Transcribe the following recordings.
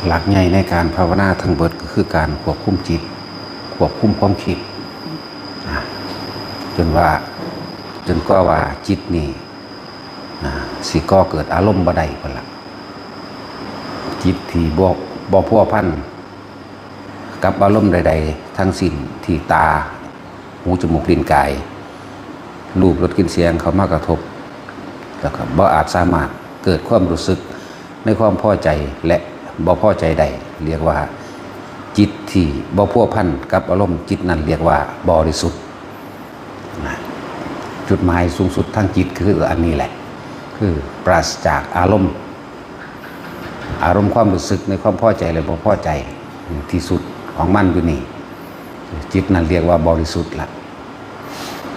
หลักใหญ่ในการภาวนาทั้งเบิดก็คือการควบคุมจิตควบคุมความคิดจนก็ว่าจิตนี่สิก่อเกิดอารมณ์บ่ได้พุ่นล่ะจิตที่บ่พัวพันกับอารมณ์ใดๆทั้งสิ้นที่ตาหูจมูกลิ้นกายรูปรสกลิ่นเสียงเข้ามากระทบแล้วก็บ่อาจสามารถเกิดความรู้สึกในความพอใจและบ่พอใจใดเรียกว่าจิตที่บ่พัวพันกับอารมณ์จิตนั้นเรียกว่าบริสุทธิ์จุดหมายสูงสุดทางจิตคืออันนี้แหละคือปราศจากอารมณ์ความรู้สึกในความพอใจและบ่พอใจที่สุดของมันอยู่นี่จิตนั้นเรียกว่าบริสุทธิ์ละ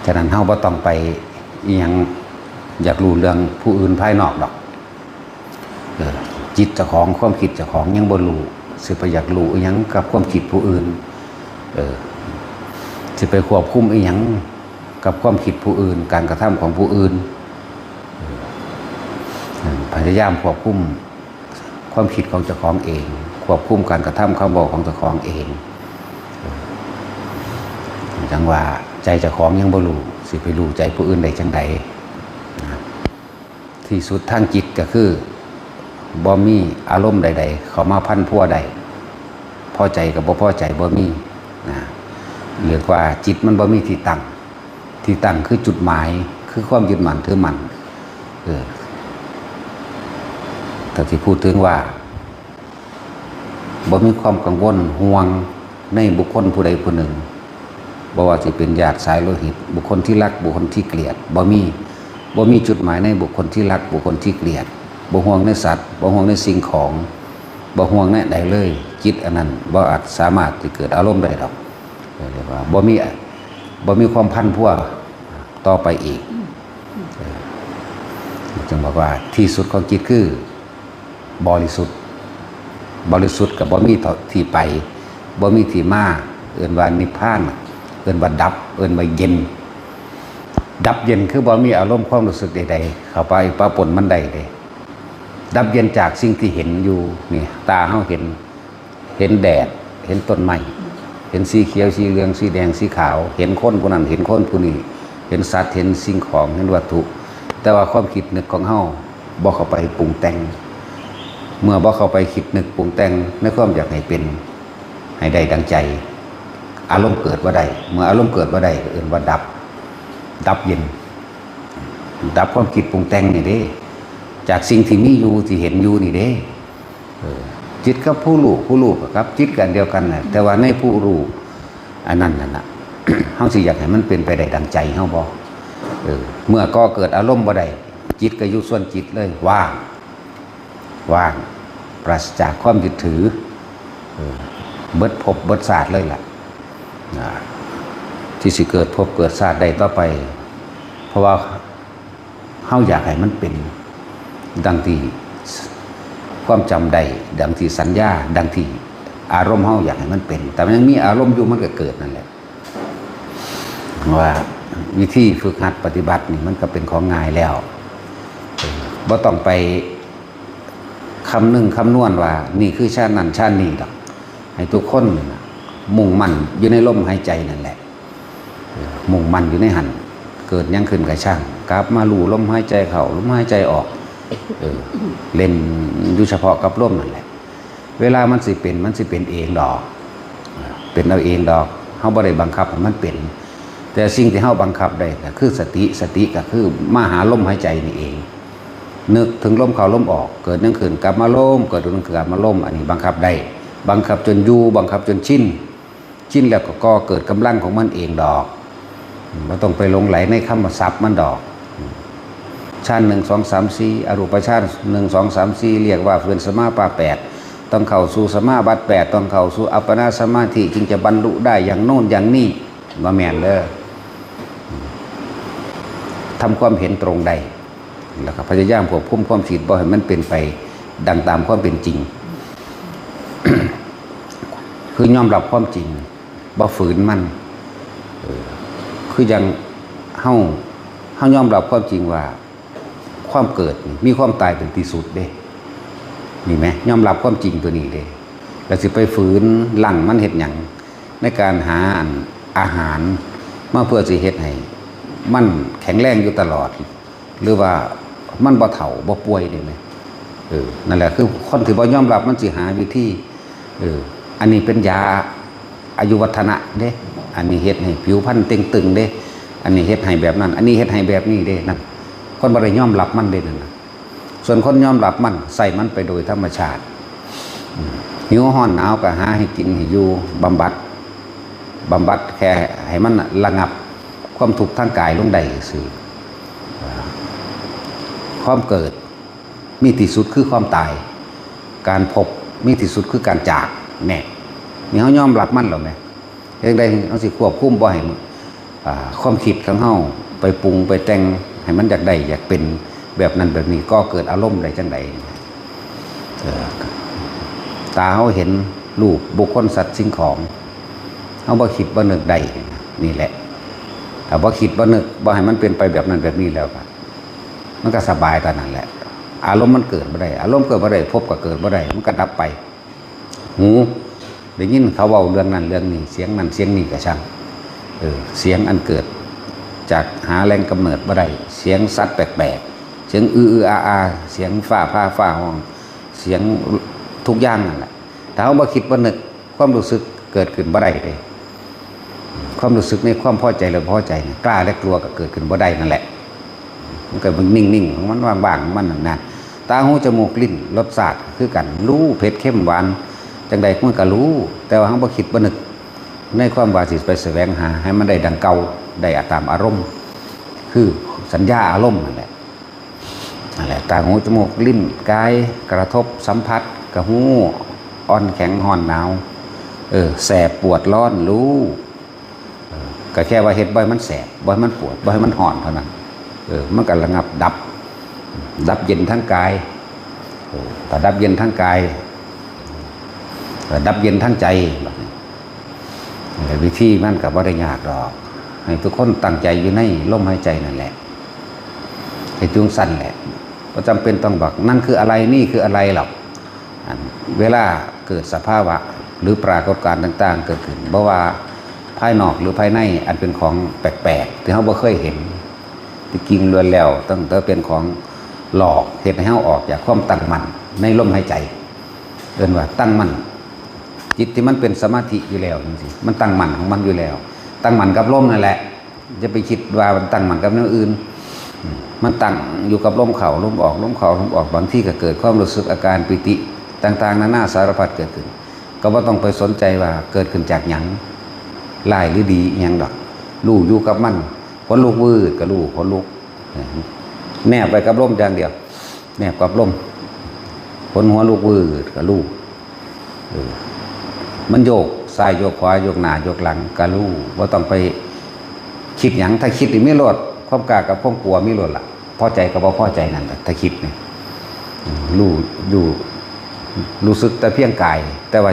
ฉะนั้นเฮาบ่ต้องไปอีหยังอยากรู้เรื่องผู้อื่นภายนอกดอกจิตเจ้าของความคิดเจ้าของยังบ่รู้สิไปอยากรู้อีหยังกับความคิดผู้อื่นสิไปควบคุมอีหยังกับความคิดผู้อื่นการกระทำของผู้อื่นพยายามควบคุมความคิดของเจ้าของเองควบคุมการกระทำคำบอกของเจ้าของเองจังว่าใจเจ้าของยังบ่รู้สิไปรู้ใจผู้อื่นได้จังใดที่สุดทางจิตก็คือบ่มีอารมณ์ใดๆเข้ามาพันพัวใดพอใจกับบ่พอใจบ่มีเรียกว่าจิตมันบ่มีที่ตั้งคือจุดหมายคือความยึดมั่นถือมั่นแต่ที่พูดถึงว่าบ่มีความกังวลห่วงในบุคคลผู้ใดผู้หนึ่งบ่ว่าสิเป็นญาติสายโลหิตบุคคลที่รักบุคคลที่เกลียดบ่มีจุดหมายในบุคคลที่รักบุคคลที่เกลียดบ่ห่วงในสัตว์บ่ห่วงในสิ่งของบ่ห่วงในใดเลยจิตอันนั้นบ่อาจสามารถที่เกิดอารมณ์ได้หรอกเรียกว่าบ่มีความพันพัวต่อไปอีกจึงบอกว่าที่สุดของจิตคือบริสุทธิ์กับบ่มีที่ไปบ่มีที่มาเอิ้นว่านิพพานเอิ้นว่าดับเอิ้นว่าเย็นดับเย็นคือบ่มีอารมณ์ความรู้สึกใดๆเข้าไปปะปนมันได้เลยดับเย็นจากสิ่งที่เห็นอยู่นี่ตาเฮาเห็นแดดเห็นต้นไม้เห็นสีเขียวสีเหลืองสีแดงสีขาวเห็นคนผู้นั้นเห็นคนผู้นี้เห็นสัตว์เห็นสิ่งของเห็นวัตถุแต่ว่าความคิดนึกของเฮาบ่เข้าไปปรุงแต่งเมื่อบ่เข้าไปคิดนึกปรุงแต่งในความอยากให้เป็นให้ได้ดังใจอารมณ์เกิดบ่ได้เมื่ออารมณ์เกิดบ่ได้ก็เอิ้นว่าดับเย็นดับความคิดปรุงแต่งนี่เด้จากสิ่งที่มีอยู่ที่เห็นอยู่นี่เด้จิตกับผู้รู้ครับจิตกันเดียวกันน่ะแต่ว่าในผู้รู้อันนั้นน่ะ เฮาสิอยากให้มันเป็นไปได้ดังใจเฮาบ่เมื่อก็เกิดอารมณ์บ่ได้จิตก็อยู่ส่วนจิตเลยว่างปราศจากความยึดถือเบิดภพเบิดชาติเลยล่ะที่สิเกิดภพเกิดชาติใดต่อไปเพราะว่าเฮาอยากให้มันเป็นดังที่ความจำได้ดังที่สัญญาดังที่อารมณ์เฮาอยากให้มันเป็นแต่มันยังมีอารมณ์อยู่มันก็เกิดนั่นแหละว่าวิธีฝึกหัดปฏิบัตินี่มันก็เป็นของง่ายแล้วบ่ต้องไปคำนึงคำนวณว่านี่คือชาตินั้นชาตินี้ดอกให้ทุกคนมุ่งมั่นอยู่ในลมหายใจนั่นแหละมุ่งมั่นอยู่ในหันเกิดยังขึ้นกับช่างกลับมาลู่ลมหายใจเข้าลมหายใจออกเล่นอยู่เฉพาะกับลมนั่นแหละเวลามันสิเป็นเองดอกเป็นเอาเองดอกเฮาบ่ได้บังคับให้มันเป็นแต่สิ่งที่เฮาบังคับได้ก็คือสติก็คือมาหาลมหายใจนี่เองนึกถึงลมเข้าลมออกเกิดยังขึ้นกลับมาลมเกิดยังขึ้นกลับมาลมอันนี้บังคับได้บังคับจนอยู่บังคับจนชินแล้วก็เกิดกำลังของมันเองดอกไม่ต้องไปหลงไหลในคำศัพท์มันดอกฌาน1 2 3 4อรูปฌาน1 2 3 4เรียกว่าเป็นสมาปา8ต้องเข้าสู่สมาบัติ8ต้องเข้าสู่อัปปนาสมาธิจึงจะบรรลุได้อย่างโน่นอย่างนี้ว่าแม่นเด้อทำความเห็นตรงใดแล้วก็พยายามควบคุมความคิดบ่ให้มันเป็นไปดังตามความเป็นจริง คือยอมรับความจริงบ่ฝืนมันคือยังเฮายอมรับความจริงว่าความเกิดมีความตายเป็นที่สุดเด้นี่ไหมยอมรับความจริงตัวนี้เด้ แล้วสิไปฝืนหลังมันเฮ็ดหยังในการหาอาหารมาเพื่อสิเฮ็ดให้มันแข็งแรงอยู่ตลอดหรือว่ามันบ่เฒ่าบ่ป่วยได้ไหมนั่นแหละคือคนที่บ่ยอมรับมันสิหาวิธีอันนี้เป็นยาอายุวัฒนะเด้อันนี้เฮ็ดให้ผิวพรรณเต่งตึงเด้อันนี้เฮ็ดให้แบบนั้นอันนี้เฮ็ดให้แบบนี้เด้นั่นคนบ่ได้ยอมรับมันเด้นั่นส่วนคนยอมรับมันใส่มันไปโดยธรรมชาติหิวร้อนหนาวก็หาให้กินให้อยู่บำบัดแค่ให้มันระงับความทุกข์ทางกายลงได้ซื่อความเกิดมีที่สุดคือความตายการพบมีที่สุดคือการจากแน่มีเฮายอมรับมันหรอแม่เรื่องใดเฮาสิควบคุมบ่ให้ความคิดของเฮาไปปรุงไปแต่งให้มันอยากได้อยากเป็นแบบนั้นแบบนี้ก็เกิดอารมณ์ได้จังใดตาเฮาเห็นรูปบุคคลสัตว์สิ่งของเฮาบ่คิดบ่นึกได้นี่แหละถ้าบ่คิดบ่นึกบ่ให้มันเป็นไปแบบนั้นแบบนี้แล้วก็มันก็สบายตอนนั้นแหละอารมณ์มันเกิดบ่ได้อารมณ์เกิดบ่ได้พบก็เกิดบ่ได้มันก็ดับไปหูได้ยินเขาเว้าเรื่องนั้นเรื่องนี้เสียงนั้นเสียงนี้ก็ช่างเสียงอันเกิดจากหาแรงกำเนิดบ่ได้เสียงสัตว์แปลกๆเสียงอาเสียงฟ้าห้องเสียงทุกอย่างนั่นแหละถ้าเราบ่คิดบ่นึกความรู้สึกเกิดขึ้นบ่ได้เลยความรู้สึกในความพอใจหรือพอใจกล้าและกลัวก็เกิดขึ้นบ่ได้นั่นแหละมันก็นิ่งๆของมันว่างๆของมันนั่นตาหูจมูกลิ้นรสชาติคือกันรู้เผ็ดเข้มหวานจังใดมันก็รู้แต่ว่าเราบ่คิดบ่นึกในความว่าสิไปแสวงหาให้มันได้ดังเก่าได้ตามอารมณ์คือสัญญาอารมณ์นั่นแหละตาหูจมูกลิ้นกายกระทบสัมผัสกระหูอ่อนแข็งห่อนหนาวแสบปวดร้อนรู้ก็แค่ว่าเฮ็ดบ่ให้มันแสบบ่ให้มันปวดบ่ให้มันห่อนเท่านั้นมันก็ระงับดับเย็นทั้งกายแต่ดับเย็นทั้งกายดับเย็นทั้งใจวิธีมันก็บ่ได้ยากหรอกให้ทุกคนตั้งใจอยู่ในลมหายใจนั่นแหละให้จุงสั้นแหละก็จำเป็นต้องบอกนั่นคืออะไรนี่คืออะไรหรอกเวลาเกิดสภาวะหรือปรากฏการณ์ต่างๆเกิดขึ้นเพราะว่าภายนอกหรือภายในอันเป็นของแปลกๆที่เราบ่เคยเห็นที่จริงล้วนแล้วตั้งแต่เป็นของหลอกเฮ็ดให้เราออกจากความตั้งมั่นในลมหายใจเอิ้นว่าตั้งมั่นจิตที่มันเป็นสมาธิอยู่แล้วจริงๆมันตั้งมั่นของมันอยู่แล้วตั้งมั่นกับลมนั่นแหละจะไปคิดว่ามันตั้งมั่นกับอย่างอื่นมันตั้งอยู่กับลมเข้าลมออกลมเข้าลมออกบางที่ก็เกิดความรู้สึกอาการปิติต่างๆนานาสารพัดเกิดขึ้นก็บ่ต้องไปสนใจว่าเกิดขึ้นจากหยังร้ายหรือดีหยังดอกรู้อยู่กับมันขนลุกวืดก็รู้ขนลุกแนบไปกับลมอย่างเดียวแนบกับลมขนหัวลุกวืดก็รู้มันโยกซ้ายโยกขวาโยกหน้าโยกหลังก็รู้บ่ต้องไปคิดหยังถ้าคิดนี่มีโลดความกล้ากับความกลัวมีโลดล่ะพอใจกับบ่พอใจนั่นแหละถ้าคิดนี่รู้อยู่รู้สึกแต่เพียงกายแต่ว่า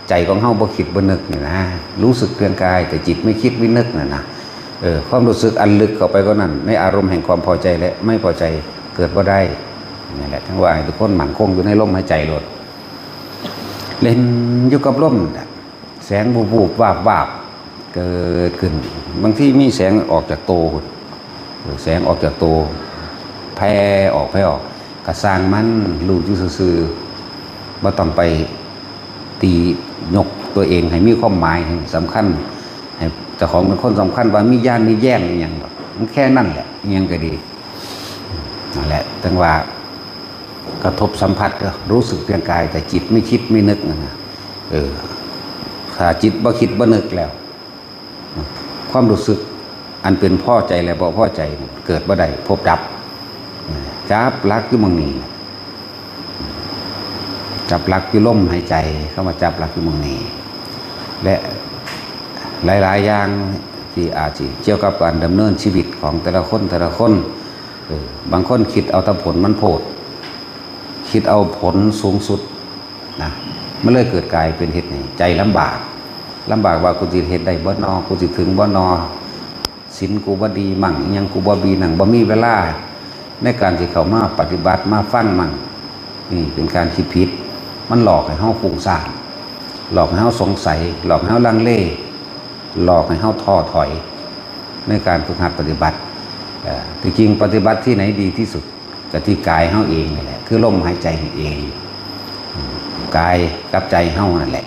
ใจของเฮาบ่คิดบ่นึกนี่นะรู้สึกเพียงกายแต่จิตไม่คิดไม่นึกน่ะนะความรู้สึกอันลึกเข้าไปก็นั่นในอารมณ์แห่งความพอใจและไม่พอใจเกิดบ่ได้นี่แหละทั้งว่าให้ทุกคนมั่นคงอยู่ในลมหายใจโลดเล่นอยู่กับลมแสงบูบๆวาบๆเกิดขึ้นบางที่มีแสงออกจากโตแสงออกจากโตแผ่ออกกระสร้างมันรู้อยู่ซื่อๆบ่ต้องไปตียกตัวเองให้มีความหมายสำคัญให้เจ้าของเป็นคนสำคัญว่ามีย่านมีแย่งอย่างมันแค่นั่นแหละยังก็ดีนั่นแหละตั้งว่ากระทบสัมผัสก็รู้สึกเพียงกายแต่จิตไม่คิดไม่นึกนะถ้าจิตบ่คิดบ่นึกแล้วความรู้สึกอันเป็นพ่อใจและบ่พ่อใจเกิดบ่ได้พบดับจับลักอยู่มองนี้จับลักอยู่ลมหายใจเข้ามาจับลักอยู่มองนี้และหลายๆอย่างที่อาจจะเกี่ยวกับการดำเนินชีวิตของแต่ละคนบางคนคิดเอาแต่ผลมันโพดคิดเอาผลสูงสุดนะมันเลยเกิดกลายเป็นเหตุนี้ใจลำบากว่ากูจะเฮ็ดได้บ่นอกูจะถึงบ่นอศีลกูบ่ดีมั่งยังกูบ่มีหนังบ่มีเวลาในการที่เข้ามาปฏิบัติมาฟังมั่งนี่เป็นการคิดผิดมันหลอกให้เฮาฟุ้งซ่าน หลอกให้เฮาสงสัยหลอกให้เฮาลังเลหลอกให้เฮาท้อถอยในการฝึกหัดปฏิบัติที่จริงปฏิบัติที่ไหนดีที่สุดก็ที่กายเฮาเองนี่แหละคือลมหายใจเองกายกับใจเฮานั่นแหละ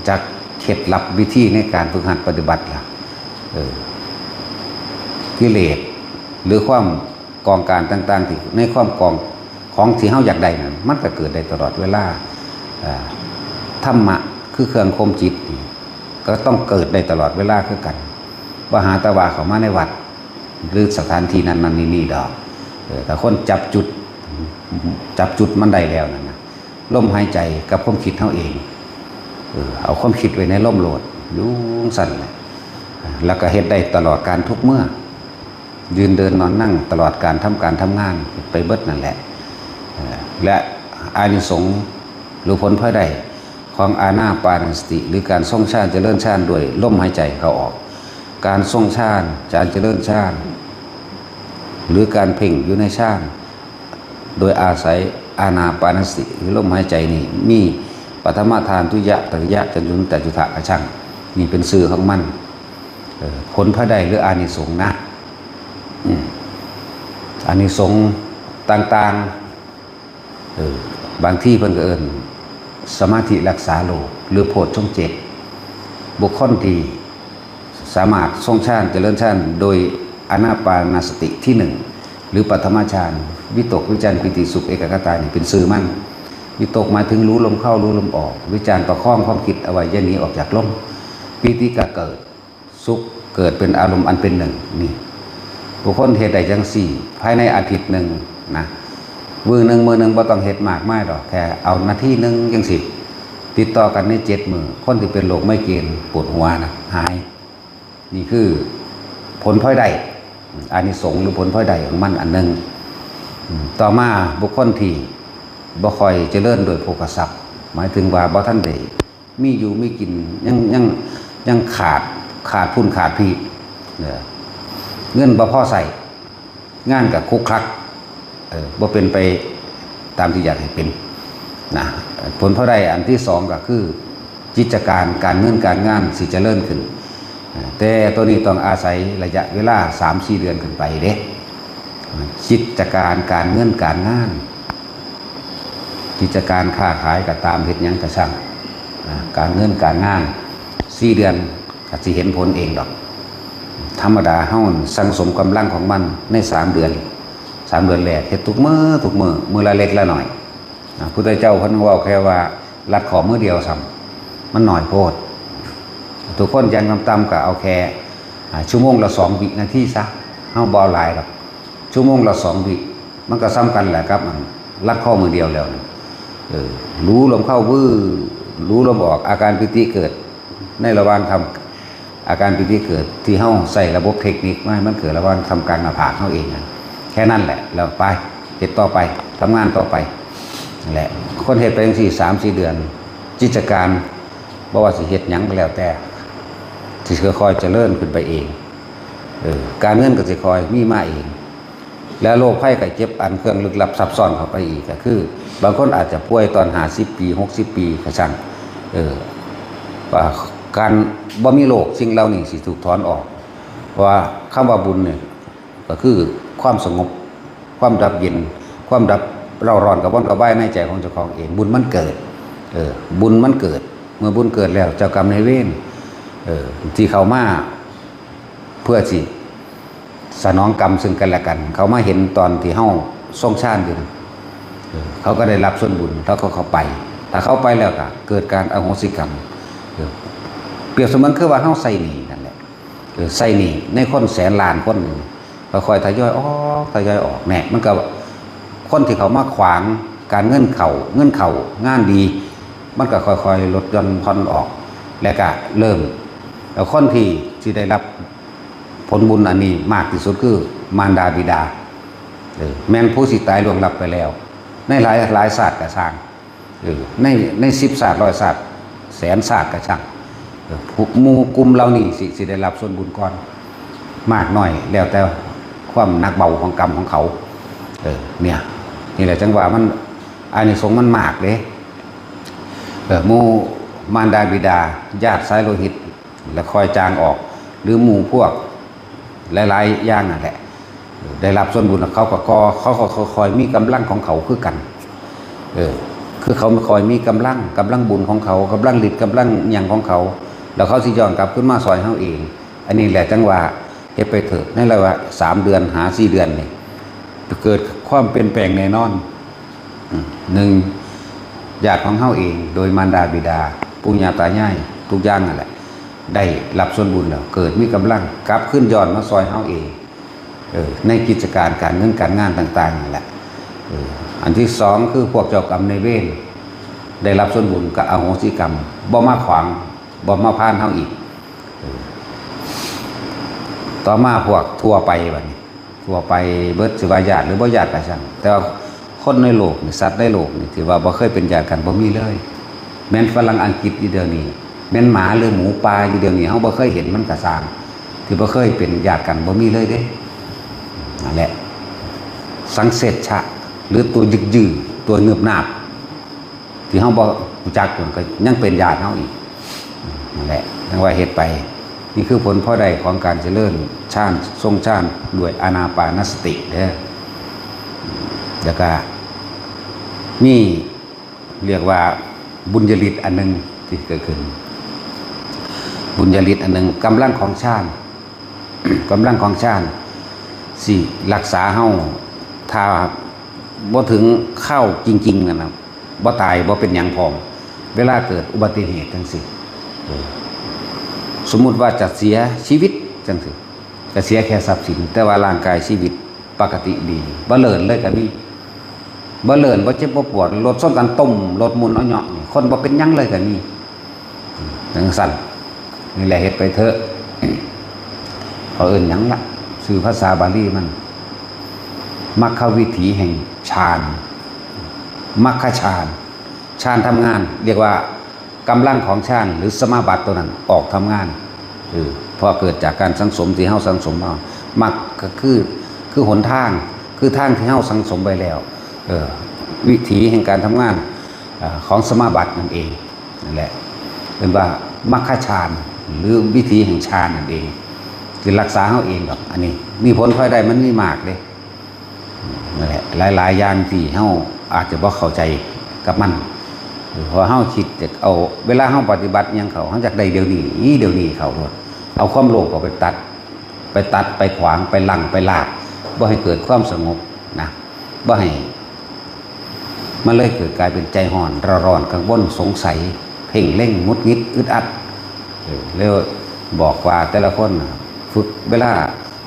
จากเคล็ดลับวิธีในการฝึกหัดปฏิบัติล่ะกิเลสหรือความกองการต่างๆที่ในความกองของที่เฮาอยากได้นั้นมันก็เกิดได้ตลอดเวลาธรรมะคือเครื่องคมจิตก็ต้องเกิดได้ตลอดเวลาคือกันว่าหาตะวาเข้ามาในวัดหรือสถานที่นั้นนี่ดอกแต่คนจับจุดมันได้แล้วนั่นนะลมหายใจกับความคิดเฮาเองเอาความคิดไว้ในลมโหลดยุ่งสั่นเลยแล้วก็เฮ็ดได้ตลอดการทุกเมื่อยืนเดินนอนนั่งตลอดการทำงานไปเบิดนั่นแหละและอานิสงส์หรือผลพลอยได้ของอานาปานสติหรือการทรงฌานเจริญฌานด้วยลมหายใจเข้าออกการทรงฌานการเจริญฌานหรือการเพ่งอยู่ในฌานโดยอาศัยอานาปานสติหรือลมหายใจนี่มีปฐมฌานทุติยะตติยะจนถึงแต่จุทะกระชั่งนี่เป็นสื่อของมันผลพระใดหรืออานิสงส์นะอานิสงส์ต่างๆบางที่เพิ่นก็เอิ้นสมาธิรักษาโลกหรือโพชฌงค์7บุคคลที่สามารถทรงฌานเจริญฌานโดยอานาปานสติที่1หรือปฐมฌานวิตกวิจารปิติสุขเอกคตานี่เป็นสื่อมันวิตกหมายถึงรู้ลมเข้ารู้ลมออกวิจารประคองความคิดเอาไว้อย่าหนีออกจากลมปิติก็เกิดสุขเกิดเป็นอารมณ์อันเป็นหนึ่งนี่บุคคลเฮ็ดได้จังสี่ภายในอาทิตย์หนึ่งนะมือหนึ่งบ่ต้องเฮ็ดมากมายดอกแค่เอานาทีหนึ่งจังสิติดต่อกันใน7 มื้อคนที่เป็นโรคไมเกรนปวดหัวนะหายนี่คือผลพลอยได้อานิสงส์หรือผลพลอยได้ของมันอันหนึ่งต่อมาบุคคลที่บ่ค่อยเจริญโดยโภคทรัพย์หมายถึงว่าบ่ทันได้มีอยู่มีกินยังขาดพุ่นขาดพี่เงินบ่พอใส่งานกับคุกคักบ่เป็นไปตามที่อยากให้เป็นนะผลพลอยได้อันที่2ก็คือกิจการเงินการงานสิเจริญขึ้นแต่ตัวนี้ต้องอาศัยระยะเวลา 3-4 เดือนขึ้นไปเด้กิจการเงินการงานกิจการค้าขายก็ตามเฮ็ดหยังก็ช่างการเงินการงาน4 เดือนก็สิเห็นผลเองดอกธรรมดาเฮาสังสมกำลังของมันใน3 เดือนแรกเฮ็ดทุกมื้อละเล็กละหน่อยพุทธเจ้าเพิ่นเว้าแค่ว่ารัดขอมื้อเดียวซ้ำมันน้อยโพดทุกคนอย่างต่ำๆก็เอาแค่ชั่วโมงละ2 วินาทีซะเฮาบ่หลายดอกชั่วโมงละ2 วิมันก็ซ้ำกันแหละครับรัดข้อมือเดียวแล้วรู้ลมเข้ารู้ลมออกอาการปิติเกิดในระหว่างทำอาการปิติเกิดที่เฮาใส่ระบบเทคนิคมาให้มันเกิดระหว่างทำการหน้าผากเฮาเองแค่นั้นแหละแล้วไปเฮ็ดต่อไปทำงานต่อไปนั่นแหละคนเฮ็ดไปจังซี่ 3-4 เดือนกิจการบ่ว่าสิเฮ็ดหยังก็แล้วแต่สิค่อยๆเจริญขึ้นไปเองการเงินก็สิค่อยมีมาเองแล้วโรคภัยไข้เจ็บอันเครื่องลึกลับซับซ้อนเข้าไปอีกก็คือบางคนอาจจะป่วยตอน50 ปี60 ปีก็ช่างว่าการบ่มีโรคสิ่งเหล่านี้สิถูกถอนออกเพราะว่าคำว่าบุญเนี่ยก็คือความสงบความดับเย็นความดับเร่าร้อนกับว่อนกับว่ายในใจของเจ้าของเองบุญมันเกิดบุญมันเกิดเมื่อบุญเกิดแล้วเจ้ากรรมนายเวรที่เขามาเพื่อสิสนองกรรมซึ่งกันและกันเขามาเห็นตอนที่เฮาทรงฌานอยู่เขาก็ได้รับส่วนบุญแล้วก็เขาไปถ้าเขาไปแล้วก็เกิดการอโหสิกรรมเปรียบเสมือนคือว่าเฮาใส่หนี้นั่นแหละใส่หนี้ในคนแสนล้านคนค่อยๆทยอยออกแน่มันก็คนที่เขามาขวางการเงินเข่างานดีมันก็ค่อยๆลดหย่อนผ่อนออกแล้วก็เริ่มแล้วคนที่ได้รับผลบุญอันนี้มากที่สุดคือมารดาบิดาแม่นผู้สิตายล่วงลับไปแล้วในหลายศาสตร์กระช่างใน10 ศาสตร์100 ศาสตร์แสนศาสตร์กระช่างหมู่กลุ่มเรานี่สิได้รับส่วนบุญก่อนมากน้อยแล้วแต่ความหนักเบาของกรรมของเขานี่แหละจังหวะมันอานิสงส์มันมากเลย หมู่มารดาบิดาญาติสายโลหิตแล้วคอยจางออกหรือหมู่พวกหลายๆอย่างนั่นแหละได้รับส่วนบุญเขาก็คอยมีกำลังของเขาคือกันคือเขาคอยมีกำลังบุญของเขากำลังฤทธิ์กำลังหยังของเขาแล้วเขาสิย้อนกลับขึ้นมาซอยเฮาเองอันนี้แหละจังว่าเฮ็ดไปเถิดนั่นแหละว่า3 เดือนหา4 เดือนนี่เกิดความเปลี่ยนแปลงแน่นอน1ญาติของเฮาเองโดยมารดาบิดาปู่ย่าตายายทุกอย่างนั่นแหละได้รับส่วนบุญแล้วเกิดมีกำลังกลับขึ้นย้อนมาซอยเฮาเองในกิจการการเงินการงานต่างๆนั่นแหละอันที่2คือพวกเจ้ากรรมนายเวรได้รับส่วนบุญก็อโหสิกรรมบ่มาขวางบ่มาพานเฮาอีกต่อมาพวกทั่วไปบัดนี้ทั่วไปเบิดสิว่าญาติหรือบ่ญาติก็ช่างแต่ว่าคนในโลกนี่สัตว์ในโลกนี่ที่ว่าบ่เคยเป็นญาติกันบ่มีเลยแม้นฝรั่งอังกฤษอยู่เดี๋ยวนี้แม่นหมาหรือหมูป่าอยู่เดี๋ยวนี้เฮาบ่เคยเห็นมันก็สร้างที่บ่เคยเป็นญาติกันบ่มีเลยเด้นั่นแหละสังเสชชะหรือตัวยึกยือตัวเงือบหนาบที่เฮาบ่รู้จักก็ยังเป็นญาติเฮาอีกนั่นแหละทั้งว่าเฮ็ดไปนี่คือผลพอได้ของการเจริญฌานทรงฌานด้วยอานาปานสติเด้อแล้วก็มีเรียกว่าบุญญาฤทธิ์อันนึงที่เกิดขึ้นบุญญาฤทธิ์อันนึงกำลังของฌาน กำลังของฌานสิรักษาเฮาถ้าบ่ถึงเข้าจริงๆนั่นน่ะบ่ตายบ่เป็นหยังพร้อมเวลาเกิดอุบัติเหตุจังซี่สมมุติว่าจะเสียชีวิตจังซี่ก็เสียแค่ทรัพย์สินแต่ว่าร่างกายชีวิตปกติดีบ่เลินเลยก็มีบ่เลินบ่เจ็บบ่ปวดรถส้นกันต้มรถมุนเอาเหาะคนบ่เป็นหยังเลยก็มีจังซั่นนี่แหละเฮ็ดไปเถอะเขาเอิ้นหยังล่ะชื่อภาษาบาลีมันมรรควิถีแห่งฌานมรรคฌานฌานทำงานเรียกว่ากำลังของฌานหรือสมาบัติตัวนั้นออกทำงานพอเกิดจากการสังสมที่เฮาสังสมมามรรคก็คือหนทางคือทางที่เฮาสังสมไปแล้ววิถีแห่งการทำงานของสมาบัตินั่นเองนั่นแหละเป็นว่ามรรคฌานหรือวิถีแห่งฌานนั่นเองคือรักษาเฮาเองหรอกอันนี้มีผลพลอยได้มันมีมากเลยนั่นแหละหลายๆอย่างที่เฮาอาจจะบ่เข้าใจกับมันเพราะเฮาคิดจะเอาเวลาเฮาปฏิบัติหยังเขาเฮาอยากได้เดี๋ยวนี้เขาโลดเอาความโลภเข้าไปตัดไปขวางไปลังไปลากบ่ให้เกิดความสงบนะบ่ให้มันเลยเกิดกลายเป็นใจห่อนร้อนกังวลสงสัยเพ่งเร่งงุดงิดอึดอัดแล้วบอกว่าแต่ละคนฝึกเวลา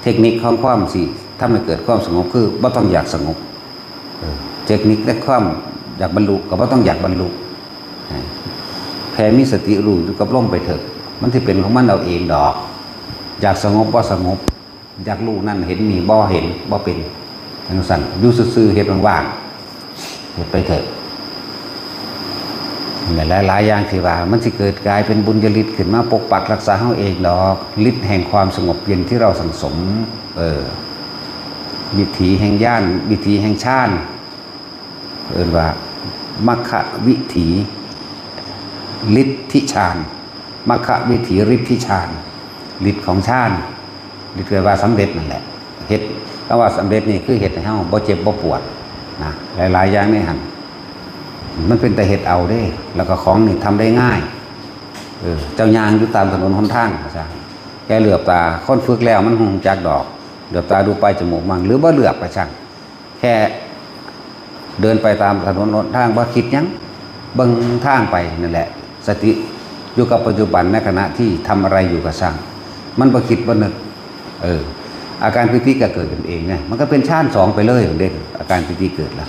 เทคนิคของความสิทำให้เกิดความสงบคือบ่ต้องอยากสงบเทคนิคและความอยากบรรลุก็บ่ต้องอยากบรรลุแค่มีสติรู้อยู่กับลมไปเถอะมันสิเป็นของมันเอาเองดอกอยากสงบบ่สงบอยากรู้นั่นเห็นนี่บ่เห็นบ่เป็นจังซั่นอยู่ซื่อๆเฮ็ดว่างๆเฮ็ดไปเถอะหลายๆอย่างที่ว่ามันสิเกิดกลายเป็นบุญญาฤทธิ์ขึ้นมาปกปักรักษาเฮาเองดอกฤทธิ์แห่งความสงบเย็นที่เราสังสมวิถีแห่งญาณวิถีแห่งฌานเอิ้นว่ามรรควิถีฤทธิฌานมรรควิถีฤทธิฌานฤทธิ์ของฌานฤทธิ์แปลว่าสำเร็จนั่นแหละเฮ็ดคำว่าสำเร็จนี่คือเฮ็ดให้เฮาบ่เจ็บบ่ปวดนะหลายๆอย่างนี่หั่นมันเป็นแต่เฮ็ดเอาเด้แล้วก็ของนี่ทำได้ง่ายเจ้ายางอยู่ตามถนนหนทางว่าซั่นแค่เหลือบตาคนฝึกแล้วมันคงจักดอกเหลือบตาดูไปจมูกมั่งหรือบ่เหลือบก็ช่างแค่เดินไปตามถนนหนทางบ่คิดหยังเบิ่งทางไปนั่นแหละสติอยู่กับปัจจุบันในขณะที่ทำอะไรอยู่ก็ช่างมันบ่คิดบ่นึกอาการปิติก็เกิดขึ้นเองไงมันก็เป็นฌาน2ไปเลยเด็กอาการปิติเกิดแล้ว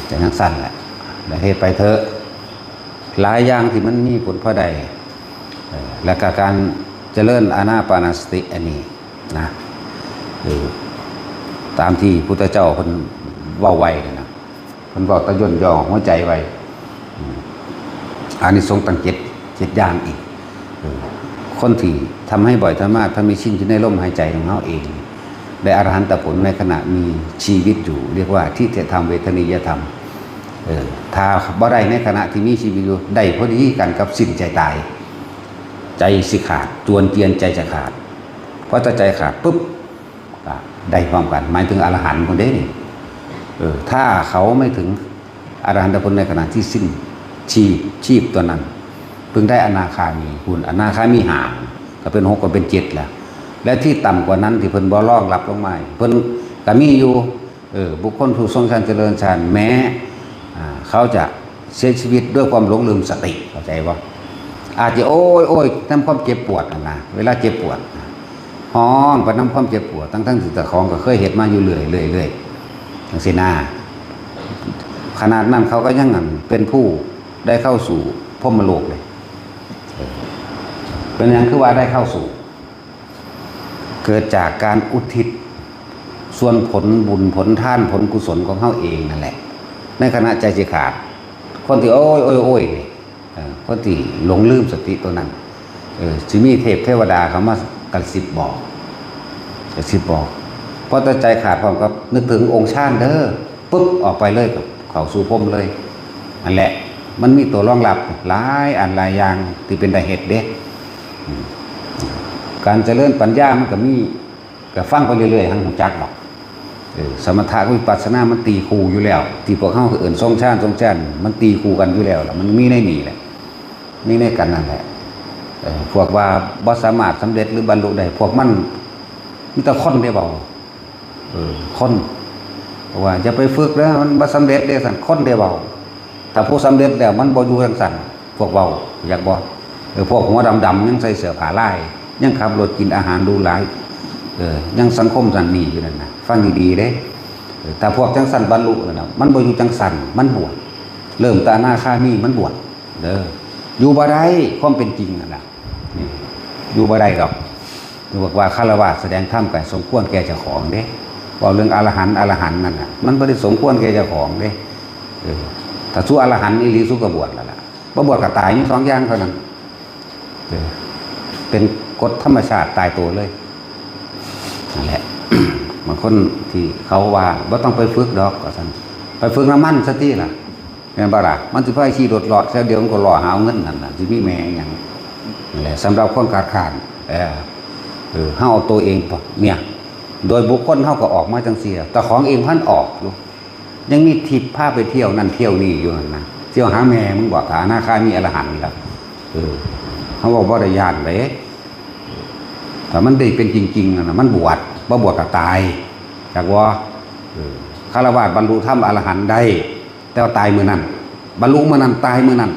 จะนักสั้นแหละแล้วเฮ็ดไปเถอะหลายอย่างที่มันมีผลพอใดและก็การเจริญอานาปานสติอันนี้นะตามที่พุทธเจ้าเพิ่นเว้าไว้นะเพิ่นบอกตะย่นย่อหัวใจไว้อานิสงส์ตั้ง7อย่างอีกคนที่ทำให้บ่อยทำมากถ้ามีชิ้นที่ในลมหายใจของเขาเองได้อรหันตผลในขณะมีชีวิตอยู่เรียกว่าทิฏฐธรรมเวทนิยธรรม ถ้าบ่ได้ในขณะที่มีชีวิตอยู่ได้พอดีกันกับสิ้นใจตายใจสิขาดจวนเจียนใจจะขาดเพราะถ้าใจขาดปุ๊บได้พร้อมกันหมายถึงอรหันต์คนเด้นี่ถ้าเขาไม่ถึงอรหันตผลในขณะที่สิ้นชีพตัวนั้นเพิ่งได้อนาคามีคุณอนาคามีห่างก็เป็น6ก็เป็น7แล้วและที่ต่ำกว่านั้นที่เพิ่นบ่รองรับลงมาเพิ่นก็มีอยู่บุคคลผู้ทรงฌานเจริญฌานแม้เขาจะเสียชีวิตด้วยความหลงลืมสติเข้าใจบ่อาจจะโอ้ยทำความเจ็บปวดนะเวลาเจ็บปวดห้องไปน้ำความเจ็บปวดทั้งที่แต่ของก็เคยเห็นมาอยู่เรื่อยจังซี่นะขนาดนั้นเขาก็ยังเป็นผู้ได้เข้าสู่พรหมโลกเลยเป็นอย่างคือว่าได้เข้าสู่เกิดจากการอุทิศส่วนผลบุญผลท่านผลกุศลของเขาเองนั่นแหละในขณะใจสิขาดคนที่โอ้ยคนที่หลงลืมสติตัวนั้นสิมีเทพเทวดาเขามากระซิบบอกเพราะใจขาดพร้อมกับนึกถึงองค์ชาติเด้อปุ๊บออกไปเลยกับเข้าสู่พรหมเลยนั่นแหละมันมีตัวรองรับหลายอันหลายอย่างที่เป็นได้เหตุเด้การเจริญปัญญามันก็มีก็ฟังไปเรื่อยๆทั้งหูจักหรอกสมถะวิปัสสนามันตีคู่อยู่แล้วที่พวกเขาคือทรงฌานมันตีคู่กันอยู่แล้วมันมีในนี่แหละมีในกันนั่นแหละพวกว่าบ่สามารถสำเร็จหรือบรรลุได้พวกมันมีแต่คนได้เบาคนเพราะว่าจะไปฝึกแล้วมันบ่สำเร็จได้สั่นคนได้เบาถ้าผู้สำเร็จแล้วมันบ่อยู่จังสั่นพวกเบาอยากบ่พวกหัวดำๆยังใส่เสื้อผ้าลายยังขับรถกินอาหารดูหลายยังสังคมสันนี่อยู่นั่นนะฟังดีๆเด้แต่พวกจังสันบรรลุนะมันบ่อยู่จังสันมันบวชเริ่มตาหน้าข้ามีมันบวชอยู่บ่ได้ความเป็นจริงนั่นแหละอยู่บ่ได้ดอกบอกว่าฆราวาสแสดงธรรมกันสมควรแก่เจ้าของเด้ว่าเรื่องอรหันต์นั่นน่ะมันบ่ได้สมควรแก่เจ้าของเด้ถ้าสู้อรหันต์อีหลีสู้ก็บวชแล้วล่ะบ่บวชก็ตายมี2อย่างเท่านั้นเป็นกฎธรรมชาติตายตัวเลยนั่นแหละ บางคนที่เขาว่าบ่ต้องไปฝึกดอกก็ซั่นไปฝึกน้ำมันซะติล่ะแม่นบ่ล่ะมันสิพาขี่รถเลาะแค่เดียวมันก็รอหาเงินนั่นน่ะสิมีแม่หยังนั่นแหละสำหรับคนขาดเฮาเอาตัวเองเนี่ยโดยบุคคลเฮาก็ออกมาจังซี่แต่ของเองพันออกอยู่ยังมีทิพย์พาไปเที่ยวนั่นเที่ยวนี่อยู่นั่นนะเที่ยวหาแม่มึงบอกฐานะค่ามีอรหันต์ล่ะเขาบอกบ่ได้ญาติเลยถ้ามันได้เป็นจริงๆนะมันบวชบ่บวชก็ตายจากว่าฆราวาสบรรลุธรรมอรหันต์ได้แต่ว่าตายมื้อนั้นบรรลุมื้อนั้นตายมื้อนั้น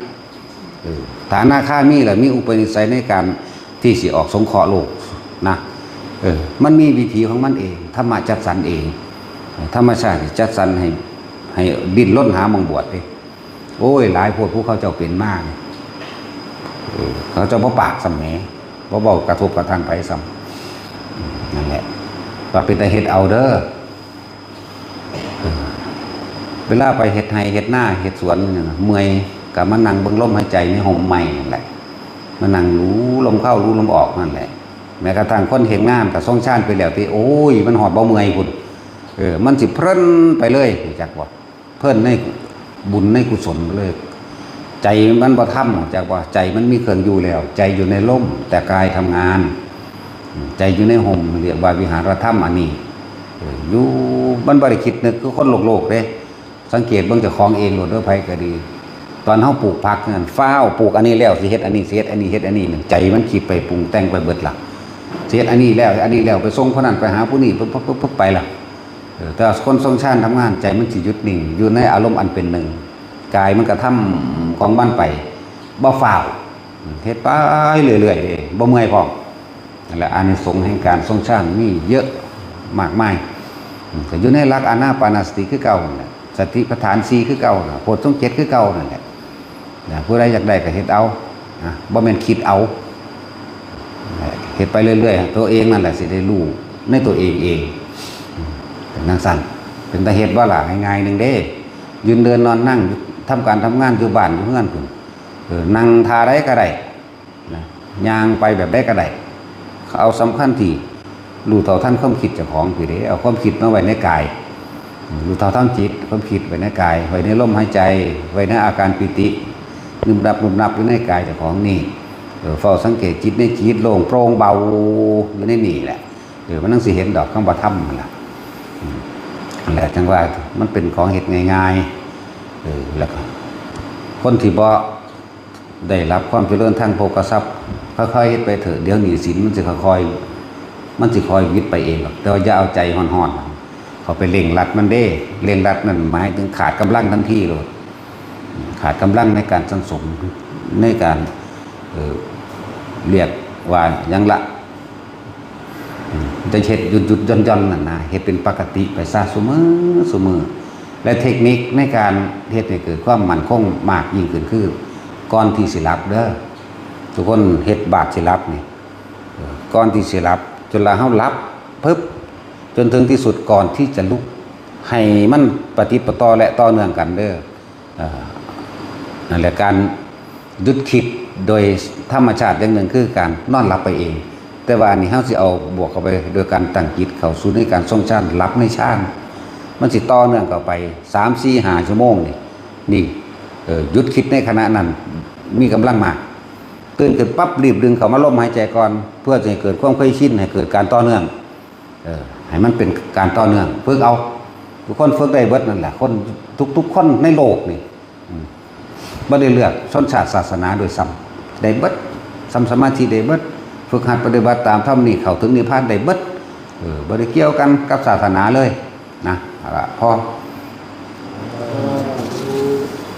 ฐานะค่ามีแหละมีอุปนิสัยในการที่สิออกสงเคราะห์โลกนะมันมีวิธีของมันเองธรรมะจัดสรรเองธรรมชาติจัดสรรให้ดิ้นรนหามังบวชดิโอ้ยหลายพวกผู้เขาเจ้าเป็นมากเขาเจ้าบ่ปากสำแหน่บ่เว้ากระทบกระทั่งไปซ้ำนั่นแหละว่าเป็นแต่เฮ็ดเอาเด้อเวลาไปเฮ็ดไร่เฮ็ดนาเฮ็ดสวนเมื่อยก็มานั่งเบิ่งลมหายใจในห่มไม้นั่นแหละมานั่งรู้ลมเข้ารู้ลมออกนั่นแหละแม้กระทั่งคนเฮ็ดงานก็ทรงฌานไปแล้วที่โอ้ยมันหอดบ่เมื่อยพุ่นมันสิเพลินไปเลยจักว่าเพลินในบุญในกุศลเลยใจมันบ่ทำจักว่าใจมันมีเครื่องอยู่แล้วใจอยู่ในลมแต่กายทำงานใจอยู่ในห่มเรียกว่าวิหารธรรมอันนี้อยู่มันบ่ได้คิดนึกคือคนโลกเด้สังเกตเบิ่งเจ้าของเองโลดเด้อไผก็ดีตอนเฮาปลูกผักนั่นฟ้าวปลูกอันนี้แล้วสิเฮ็ดอันนี้สิเฮ็ดอันนี้เฮ็ดอันนี้ใจมันคิดไปปรุงแต่งไปเบิดล่ะสิเฮ็ดอันนี้แล้วอันนี้แล้วไปส่งผู้นั้นไปหาผู้นี้ปึ๊บไปล่ะแต่คนทรงฌานทำงานใจมันสิหยุดนิ่งอยู่ในอารมณ์อันเป็นหนึ่งกายมันก็ทำของมันไปบ่ฟ้าวเฮ็ดไปเรื่อยๆบ่เมื่อยพร้อมนั่นแหละอานิสงส์แห่งการทรงฌานมีเยอะมากมายก็อยู่ในหลักอานาปานสติคือเก่านั่นแหละสติปัฏฐาน4คือเก่าโพชฌงค์7คือเก่านั่นแหละผู้ใดอยากได้ก็เฮ็ดเอาบ่แม่นคิดเอาเฮ็ดไปเรื่อยๆตัวเองนั่นแหละสิได้รู้ในตัวเองเป็นนางสั่นเป็นตาเฮ็ดบ่ล่ะง่ายๆนึงเด้ยืนเดินนอนนั่งทำการทำงานอยู่บ้านอยู่เฮือนพุ่นนั่งท่าใดก็ได้ย่างไปแบบใดก็ได้เอาสำคัญที่รู้เท่าทันความคิดเจ้าของคือเด้เอาความคิดมาไว้ในกาย รู้เท่าทันจิตความคิดไว้ในกายไว้ในลมหายใจไว้ในอาการปิตินึมนับอยู่ในกายเจ้าของนี่เฝ้าสังเกตจิตในจิตโล่งโปร่งเบาอยู่ในนี่แหละมันนั่งสิเห็นดอกคำว่าธรรมนั่นแหละแหละจังว่ามันเป็นของเหตุง่ายๆแล้วก็คนที่บ่ได้รับความเจริญทางโภคทรัพย์ค่อยๆเฮ็ดไปเถอะเดี๋ยวหนี้สินมันสิค่อยวิตไปเองหรอกแต่ว่าอย่าเอาใจห่อนๆเขาไปเร่งรัดมันเด้เร่งรัดนั่นหมายถึงขาดกำลังทันทีเลยขาดกำลังในการสังสมในการเรียกว่ายังละจะเฮ็ดหยุดย่อนนั่นนะเฮ็ดเป็นปกติไปซะเสมอและเทคนิคในการเฮ็ดให้เกิดความมั่นคงมากยิ่งขึ้นคือก่อนที่สิหลับเด้อทุกคนเฮ็ดบาดสิหลับนี่ก่อนที่สิหลับจนละเฮาหลับปึ๊บจนถึงที่สุดก่อนที่จะลุกให้มันปฏิปต่อและต่อเนื่องกันเด้อนั่นแหละการหยุดคิดโดยธรรมชาติอย่างหนึ่งคือการนอนหลับไปเองแต่ว่าอันนี้เฮาสิเอาบวกเข้าไปโดยการตั้งจิตเข้าสู่ในการทรงฌานหลับในฌานมันสิต่อเนื่องเข้าไป 3-4-5 ชั่วโมงนี่หยุดคิดในขณะนั้นมีกำลังมากตื่นขึ้นปั๊บรีบดึงเข้ามาลมหายใจก่อนเพื่อจะให้เกิดความเคยชินให้เกิดการต่อเนื่องให้มันเป็นการต่อเนื่องฝึกเอาทุกคนฝึกได้เบิดนั่นแหละคนทุกคนในโลกนี่บ่ได้เลือกชนชาติศาสนาโดยซ้ำได้เบิดสมาธิได้เบิดฝึกหัดปฏิบัติตามธรรมนี่เข้าถึงนิพพานได้เบิดบ่ได้เกี่ยวกันกับศาสนาเลยนะพอ